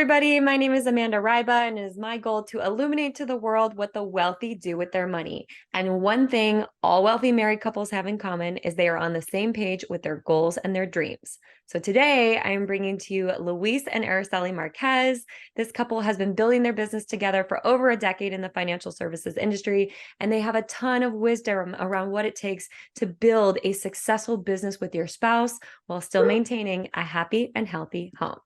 everybody. My name is Amanda Ryba, and it is my goal to illuminate to the world what the wealthy do with their money. And one thing all wealthy married couples have in common is they are on the same page with their goals and their dreams. So today I am bringing to you Luis and Araceli Marquez. This couple has been building their business together for over a decade in the financial services industry, and they have a ton of wisdom around what it takes to build a successful business with your spouse while still maintaining a happy and healthy home.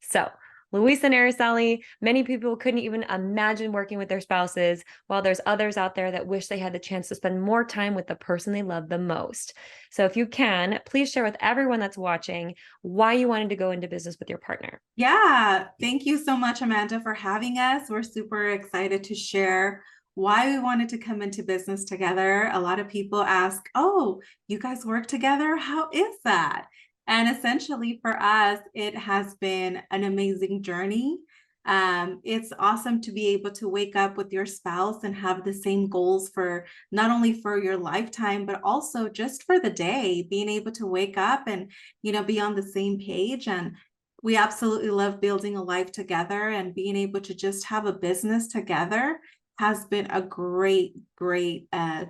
So, Luis and Araceli, many people couldn't even imagine working with their spouses, while there's others out there that wish they had the chance to spend more time with the person they love the most. So if you can, please share with everyone that's watching why you wanted to go into business with your partner. Yeah, thank you so much, Amanda, for having us. We're super excited to share why we wanted to come into business together. A lot of people ask, oh, you guys work together? How is that? And essentially for us, it has been an amazing journey. It's awesome to be able to wake up with your spouse and have the same goals for not only for your lifetime, but also just for the day, being able to wake up and, be on the same page. And we absolutely love building a life together, and being able to just have a business together has been a great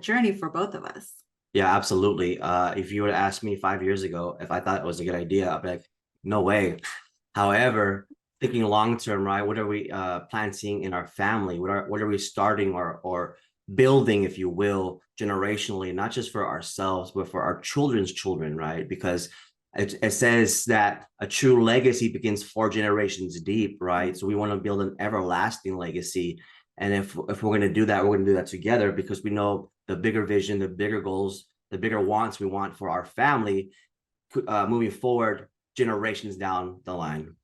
journey for both of us. Yeah, absolutely. If you would ask me 5 years ago if I thought it was a good idea, I'd be like, no way. However, thinking long term, right? What are we planting in our family? What are we starting or building, if you will, generationally, not just for ourselves, but for our children's children, right? Because it says that a true legacy begins 4 generations deep, right? So we want to build an everlasting legacy. And if we're going to do that, we're going to do that together, because we know the bigger vision, the bigger goals, the bigger wants we want for our family moving forward generations down the line.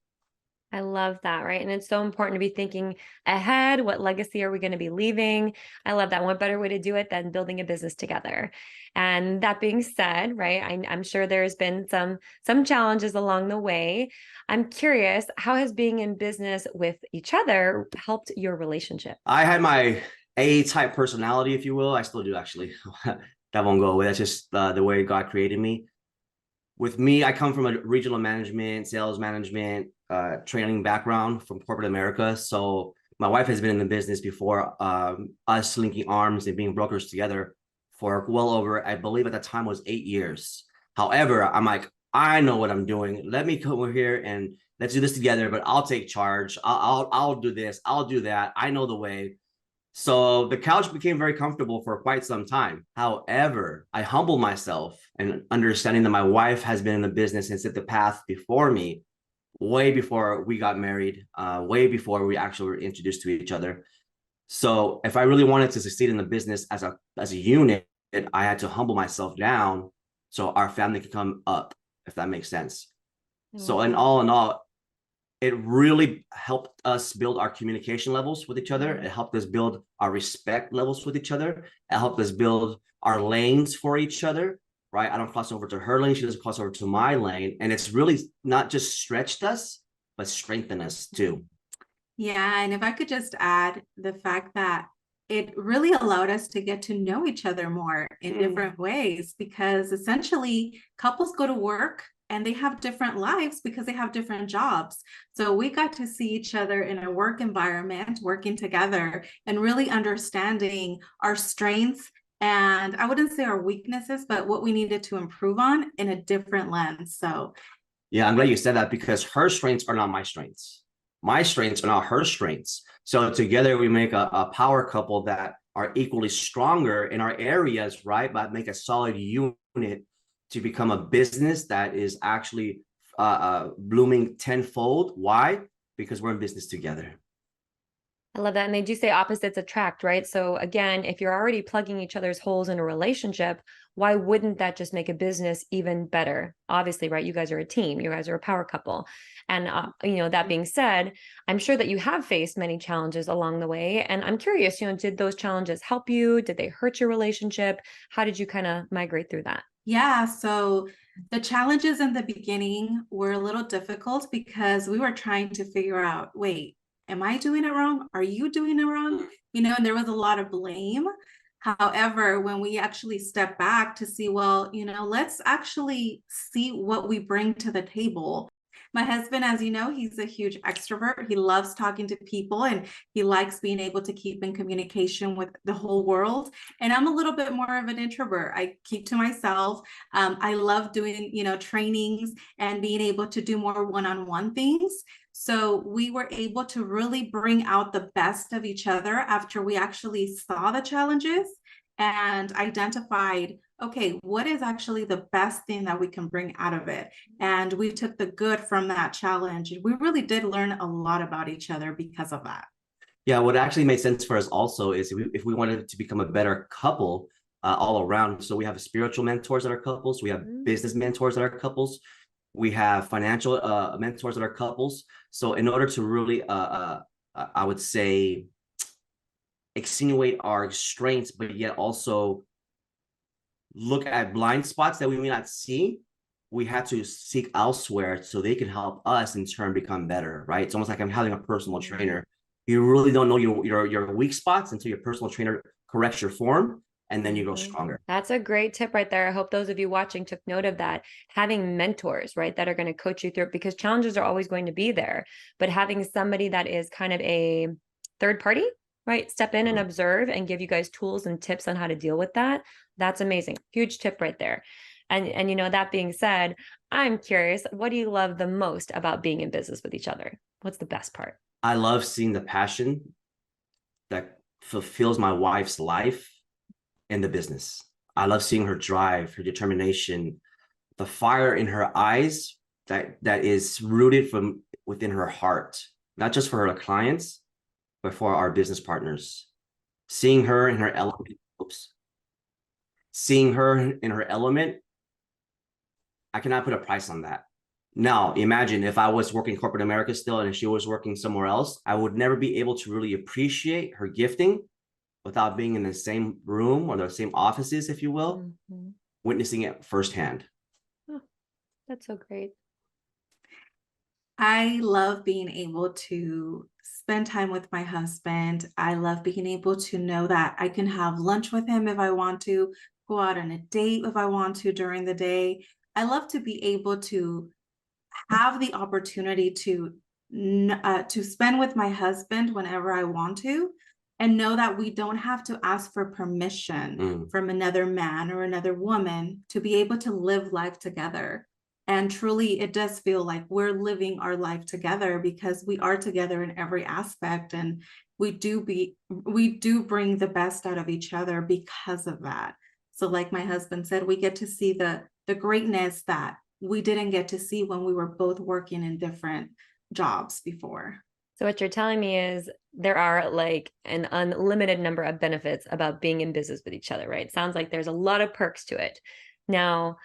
I love that, right? And it's so important to be thinking ahead. What legacy are we going to be leaving? I love that. What better way to do it than building a business together? And that being said, right, I'm sure there's been some challenges along the way. I'm curious, how has being in business with each other helped your relationship? I had my A-type personality, if you will. I still do, actually. That won't go away. That's just the way God created me. With me, I come from a regional management, sales management, training background from corporate America. So my wife has been in the business before, us linking arms and being brokers together for well over, I believe at the time was 8 years. However, I'm like, I know what I'm doing. Let me come over here and let's do this together, but I'll take charge. I'll do this. I'll do that. I know the way. So the couch became very comfortable for quite some time. However, I humbled myself and understanding that my wife has been in the business and set the path before me, way before we got married, way before we actually were introduced to each other. So if I really wanted to succeed in the business as a unit, I had to humble myself down so our family could come up, if that makes sense. So in all, it really helped us build our communication levels with each other. It helped us build our respect levels with each other. It helped us build our lanes for each other, right? I don't cross over to her lane. She doesn't cross over to my lane. And it's really not just stretched us, but strengthened us too. Yeah, and if I could just add the fact that it really allowed us to get to know each other more in different ways, because essentially couples go to work and they have different lives because they have different jobs. So we got to see each other in a work environment, working together and really understanding our strengths, and I wouldn't say our weaknesses, but what we needed to improve on in a different lens. So yeah, I'm glad you said that, because her strengths are not my strengths. My strengths are not her strengths. So together we make a power couple that are equally stronger in our areas, right? But make a solid unit to become a business that is actually blooming tenfold. Why? Because we're in business together. I love that. And they do say opposites attract, right? So again, if you're already plugging each other's holes in a relationship, why wouldn't that just make a business even better? Obviously, right? You guys are a team. You guys are a power couple. And, that being said, I'm sure that you have faced many challenges along the way. And I'm curious, did those challenges help you? Did they hurt your relationship? How did you kind of migrate through that? yeah, so the challenges in the beginning were a little difficult because we were trying to figure out, wait, am I doing it wrong? Are you doing it wrong? And there was a lot of blame. However, when we actually step back to see, well, let's actually see what we bring to the table. My husband, as you know, he's a huge extrovert. He loves talking to people and he likes being able to keep in communication with the whole world. And I'm a little bit more of an introvert. I keep to myself. I love doing, trainings and being able to do more one-on-one things. So we were able to really bring out the best of each other after we actually saw the challenges and identified, okay, what is actually the best thing that we can bring out of it? And we took the good from that challenge. We really did learn a lot about each other because of that. Yeah, what actually made sense for us also is if we wanted to become a better couple all around. So we have spiritual mentors that are couples. We have business mentors that are couples. We have financial mentors that are couples. So in order to really, I would say, extenuate our strengths, but yet also look at blind spots that we may not see, we had to seek elsewhere so they can help us in turn become better, right? It's almost like I'm having a personal trainer. You really don't know your weak spots until your personal trainer corrects your form, and then you grow stronger. That's a great tip right there. I hope those of you watching took note of that. Having mentors, right, that are going to coach you through it, because challenges are always going to be there, but having somebody that is kind of a third party, right, step in and observe and give you guys tools and tips on how to deal with that. That's amazing. Huge tip right there. And that being said, I'm curious, what do you love the most about being in business with each other? What's the best part? I love seeing the passion that fulfills my wife's life in the business. I love seeing her drive, her determination, the fire in her eyes that is rooted from within her heart, not just for her clients, but for our business partners. Seeing her in her element, I cannot put a price on that. Now, imagine if I was working corporate America still and she was working somewhere else, I would never be able to really appreciate her gifting without being in the same room or the same offices, if you will, witnessing it firsthand. Oh, that's so great. I love being able to spend time with my husband. I love being able to know that I can have lunch with him if I want to, go out on a date if I want to during the day. I love to be able to have the opportunity to spend with my husband whenever I want to, and know that we don't have to ask for permission from another man or another woman to be able to live life together. And truly, it does feel like we're living our life together because we are together in every aspect, and we do bring the best out of each other because of that. So like my husband said, we get to see the greatness that we didn't get to see when we were both working in different jobs before. So what you're telling me is there are like an unlimited number of benefits about being in business with each other, right? Sounds like there's a lot of perks to it. Now,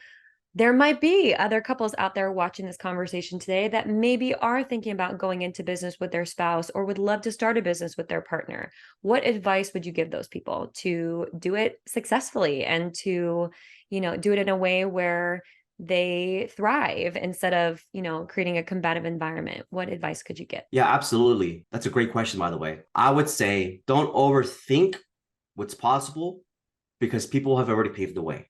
there might be other couples out there watching this conversation today that maybe are thinking about going into business with their spouse or would love to start a business with their partner. What advice would you give those people to do it successfully and to, do it in a way where they thrive instead of, creating a combative environment? What advice could you give? Yeah, absolutely. That's a great question, by the way. I would say don't overthink what's possible because people have already paved the way.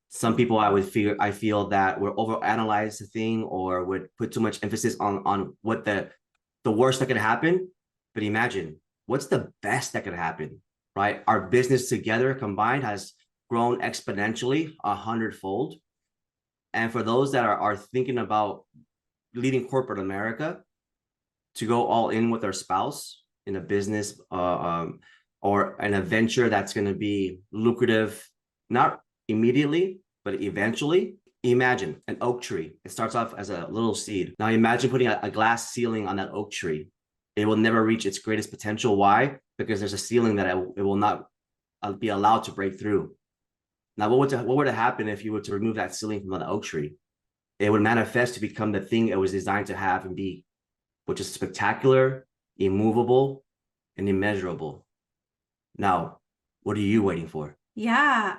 Some people I feel that would overanalyze the thing or would put too much emphasis on what the worst that could happen. But imagine what's the best that could happen, right? Our business together combined has grown exponentially 100-fold. And for those that are thinking about leaving corporate America to go all in with their spouse in a business or in a venture that's going to be lucrative, not immediately, but eventually, imagine an oak tree. It starts off as a little seed. Now imagine putting a glass ceiling on that oak tree. It will never reach its greatest potential. Why? Because there's a ceiling that it will not be allowed to break through. Now, what would happen if you were to remove that ceiling from the oak tree? It would manifest to become the thing it was designed to have and be, which is spectacular, immovable, and immeasurable. Now, what are you waiting for? Yeah,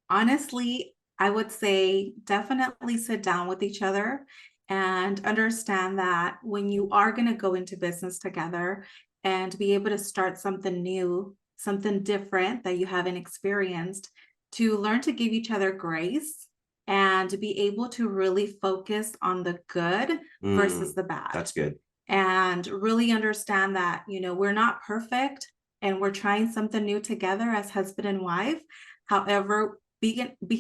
honestly, I would say definitely sit down with each other and understand that when you are going to go into business together and be able to start something new, something different that you haven't experienced, to learn to give each other grace and to be able to really focus on the good versus the bad. That's good. And really understand that, we're not perfect and we're trying something new together as husband and wife. However,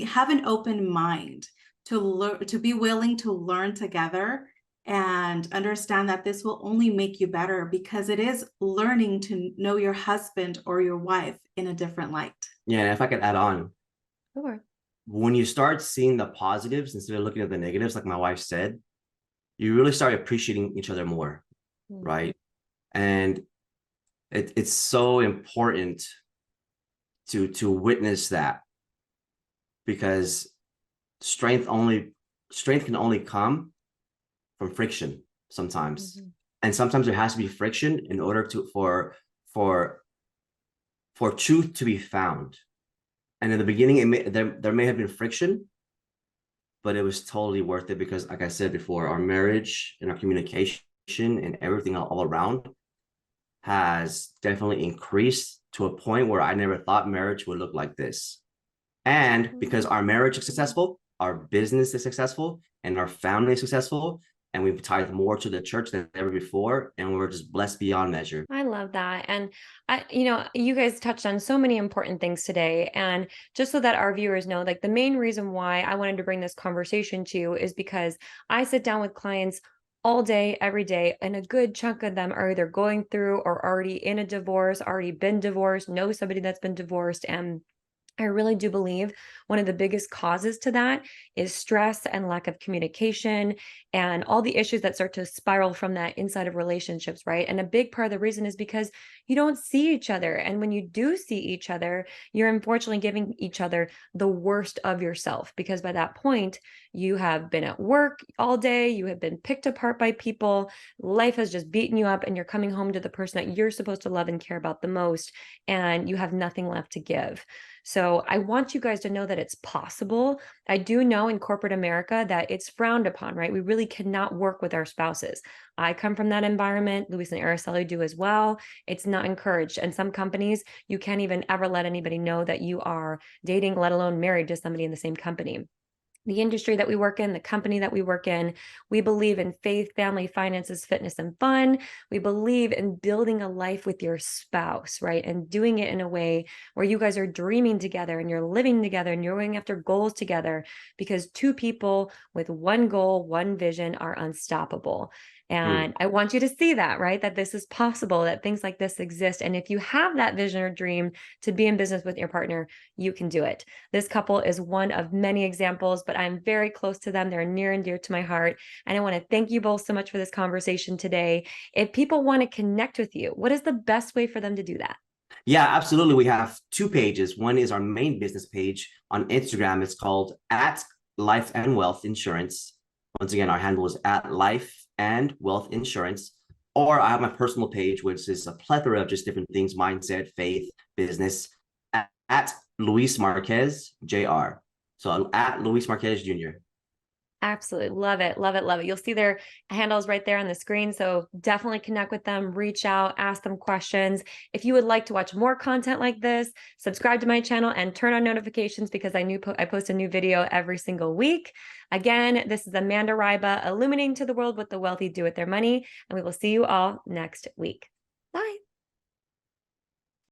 have an open mind to learn, to be willing to learn together, and understand that this will only make you better, because it is learning to know your husband or your wife in a different light. Yeah, and if I could add on, Sure. when you start seeing the positives instead of looking at the negatives, like my wife said, you really start appreciating each other more, right? And it's so important to witness that, because strength can only come from friction sometimes. And sometimes there has to be friction in order for truth to be found. And in the beginning, there may have been friction, but it was totally worth it, because like I said before, our marriage and our communication and everything all around has definitely increased to a point where I never thought marriage would look like this. And because our marriage is successful, our business is successful, and our family is successful, and we've tithed more to the church than ever before, and we're just blessed beyond measure. I love that. And you guys touched on so many important things today. And just so that our viewers know, like, the main reason why I wanted to bring this conversation to you is because I sit down with clients all day, every day, and a good chunk of them are either going through or already in a divorce, already been divorced, know somebody that's been divorced. And I really do believe one of the biggest causes to that is stress and lack of communication and all the issues that start to spiral from that inside of relationships, right? And a big part of the reason is because you don't see each other. And when you do see each other, you're unfortunately giving each other the worst of yourself, because by that point, you have been at work all day, you have been picked apart by people, life has just beaten you up, and you're coming home to the person that you're supposed to love and care about the most, and you have nothing left to give. So I want you guys to know that it's possible. I do know in corporate America that it's frowned upon, right? We really cannot work with our spouses. I come from that environment. Luis and Araceli do as well. It's not encouraged. And some companies, you can't even ever let anybody know that you are dating, let alone married to somebody in the same company. The industry that we work in, the company that we work in, we believe in faith, family, finances, fitness, and fun. We believe in building a life with your spouse, right? And doing it in a way where you guys are dreaming together and you're living together and you're going after goals together, because two people with one goal, one vision are unstoppable. And I want you to see that, right? That this is possible, that things like this exist. And if you have that vision or dream to be in business with your partner, you can do it. This couple is one of many examples, but I'm very close to them. They're near and dear to my heart. And I want to thank you both so much for this conversation today. If people want to connect with you, what is the best way for them to do that? Yeah, absolutely. We have two pages. One is our main business page on Instagram. It's called @Life and Wealth Insurance. Once again, our handle is @Life and Wealth Insurance. Or I have my personal page, which is a plethora of just different things: mindset, faith, business, at Luis Marquez Jr. So at Luis Marquez Jr. Absolutely. Love it. Love it. Love it. You'll see their handles right there on the screen. So definitely connect with them, reach out, ask them questions. If you would like to watch more content like this, subscribe to my channel and turn on notifications, because I post a new video every single week. Again, this is Amanda Ryba, illuminating to the world what the wealthy do with their money, and we will see you all next week.